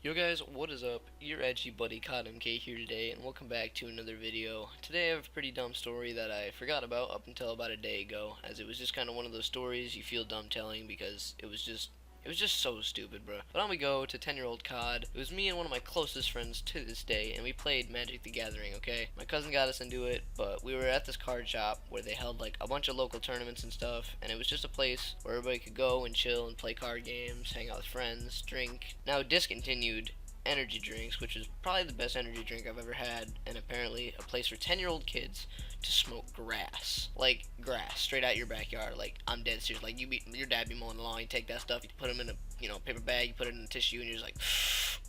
Yo guys, what is up? Your edgy buddy Cod MK here today, and welcome back to another video. Today I have a pretty dumb story that I forgot about up until about a day ago, as it was just kind of one of those stories you feel dumb telling because it was just so stupid, bro. But on we go to 10-year-old Cod. It was me and one of my closest friends to this day, and we played Magic the Gathering, okay? My cousin got us into it, but we were at this card shop where they held like a bunch of local tournaments and stuff, and it was just a place where everybody could go and chill and play card games, hang out with friends, drink. Now discontinued energy drinks, which is probably the best energy drink I've ever had, and apparently a place for 10-year-old kids to smoke grass. Like, grass, straight out your backyard. Like, I'm dead serious. Like, your dad be mowing the lawn, you take that stuff, you put them in a, paper bag, you put it in a tissue, and you're just like,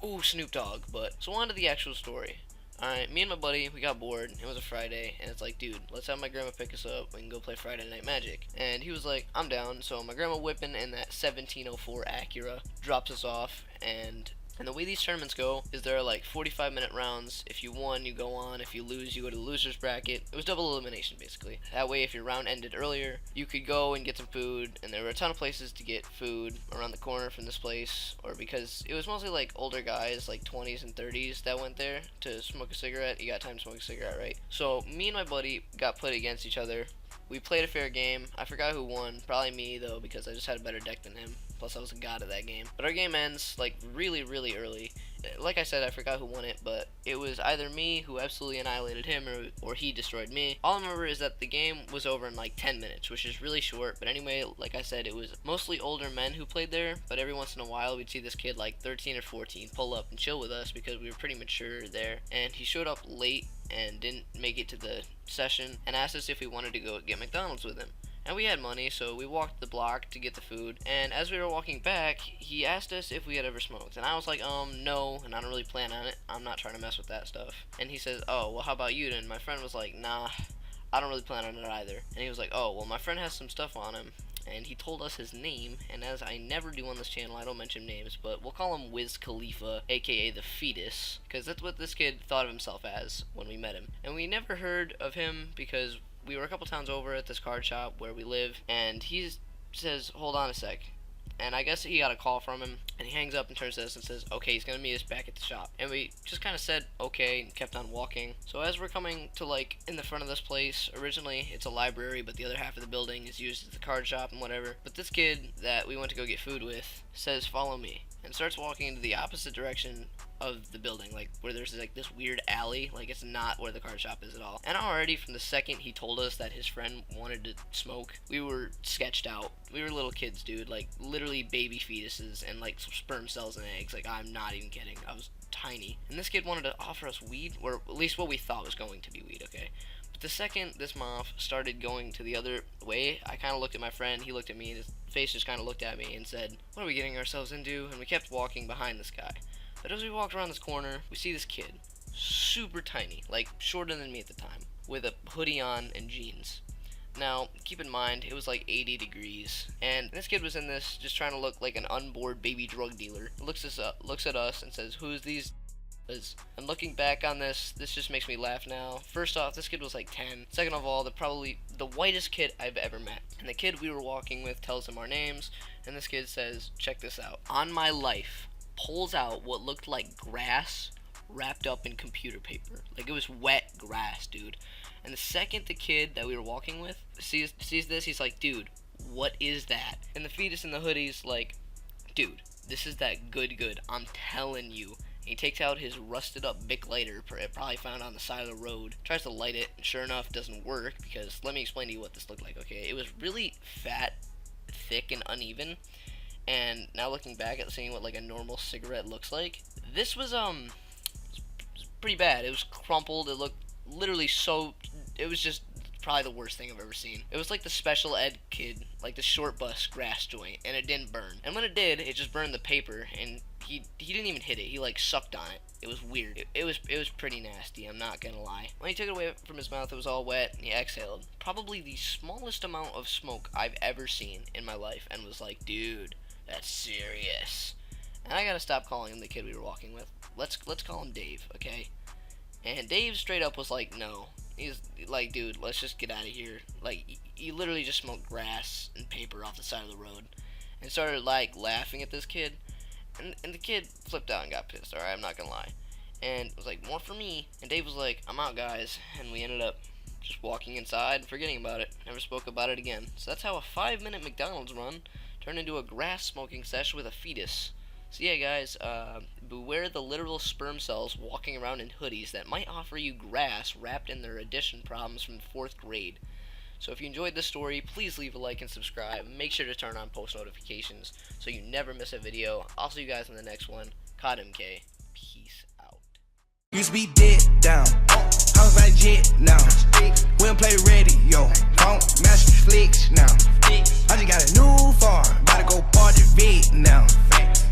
ooh, Snoop Dogg. But, so on to the actual story. Alright, me and my buddy, we got bored. It was a Friday, and it's like, dude, let's have my grandma pick us up. We can go play Friday Night Magic. And he was like, I'm down. So my grandma whipping in that 1704 Acura drops us off, and the way these tournaments go is there are like 45-minute rounds. If you won, you go on. If you lose, you go to the loser's bracket. It was double elimination, basically. That way, if your round ended earlier, you could go and get some food. And there were a ton of places to get food around the corner from this place. Or because it was mostly like older guys, like 20s and 30s, that went there to smoke a cigarette. You got time to smoke a cigarette, right? So me and my buddy got put against each other. We played a fair game. I forgot who won. Probably me, though, because I just had a better deck than him. Plus, I was a god of that game. But our game ends, like, really, really early. Like I said, I forgot who won it, but it was either me who absolutely annihilated him or he destroyed me. All I remember is that the game was over in, like, 10 minutes, which is really short. But anyway, like I said, it was mostly older men who played there. But every once in a while, we'd see this kid, like, 13 or 14, pull up and chill with us because we were pretty mature there. And he showed up late and didn't make it to the session and asked us if we wanted to go get McDonald's with him. And we had money, so we walked the block to get the food. And as we were walking back, he asked us if we had ever smoked. And I was like, no, and I don't really plan on it. I'm not trying to mess with that stuff. And he says, oh, well, how about you then? My friend was like, nah, I don't really plan on it either. And he was like, oh, well, my friend has some stuff on him. And he told us his name, and as I never do on this channel, I don't mention names, but we'll call him Wiz Khalifa, aka the Fetus, because that's what this kid thought of himself as when we met him. And we never heard of him because we were a couple towns over at this card shop where we live, and he says, hold on a sec. And I guess he got a call from him, and he hangs up and turns to us and says, okay, he's going to meet us back at the shop. And we just kind of said, okay, and kept on walking. So as we're coming to, like, in the front of this place, originally it's a library, but the other half of the building is used as the card shop and whatever. But this kid that we went to go get food with says, follow me, and starts walking into the opposite direction of the building, like where there's like this weird alley, like it's not where the card shop is at all. And already from the second he told us that his friend wanted to smoke, we were sketched out. We were little kids, dude, like literally baby fetuses and like sperm cells and eggs. Like, I'm not even kidding. I was tiny. And this kid wanted to offer us weed, or at least what we thought was going to be weed, okay? But the second this moth started going to the other way, I kind of looked at my friend, he looked at me, and his face just kind of looked at me and said, what are we getting ourselves into? And we kept walking behind this guy. But as we walked around this corner, we see this kid, super tiny, like shorter than me at the time, with a hoodie on and jeans. Now, keep in mind, it was like 80 degrees, and this kid was in this just trying to look like an unbored baby drug dealer. Looks at us and says, who's these? And looking back on this just makes me laugh now. First off, this kid was like 10. Second of all, probably the whitest kid I've ever met. And the kid we were walking with tells him our names, and this kid says, check this out. On my life, pulls out what looked like grass wrapped up in computer paper. Like, it was wet grass, dude. And the second the kid that we were walking with sees this, he's like, dude, what is that? And the fetus in the hoodie's like, dude, this is that good, I'm telling you. And he takes out his rusted up Bic lighter, probably found on the side of the road, tries to light it, and sure enough, doesn't work, because let me explain to you what this looked like, okay? It was really fat, thick, and uneven. And now looking back at seeing what like a normal cigarette looks like, this was pretty bad. It was crumpled. It looked literally so. It was just probably the worst thing I've ever seen. It was like the special ed kid, like the short bus grass joint, and it didn't burn. And when it did, it just burned the paper, and he didn't even hit it. He like sucked on it. It was weird. It was pretty nasty. I'm not gonna lie. When he took it away from his mouth, it was all wet, and he exhaled probably the smallest amount of smoke I've ever seen in my life, and was like, dude, that's serious. And I gotta stop calling him the kid we were walking with. Let's call him Dave, okay? And Dave straight up was like, no. He's like, dude, let's just get out of here. Like, he literally just smoked grass and paper off the side of the road. And started like laughing at this kid. And the kid flipped out and got pissed, alright, I'm not gonna lie. And it was like, more for me. And Dave was like, I'm out, guys. And we ended up just walking inside and forgetting about it. Never spoke about it again. So that's how a 5-minute McDonald's run turned into a grass smoking session with a fetus. So yeah, guys, beware the literal sperm cells walking around in hoodies that might offer you grass wrapped in their addition problems from the 4th grade. So if you enjoyed this story, please leave a like and subscribe. Make sure to turn on post notifications so you never miss a video. I'll see you guys in the next one. COD MK. Peace out. Used to be dead down, house by jet now. We don't play radio, don't master flicks now. I just got a new farm, about to go party Vietnam.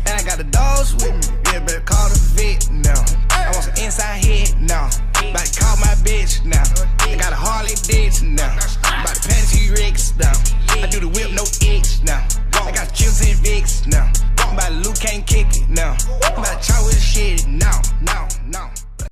And I got the dogs with me, yeah, baby.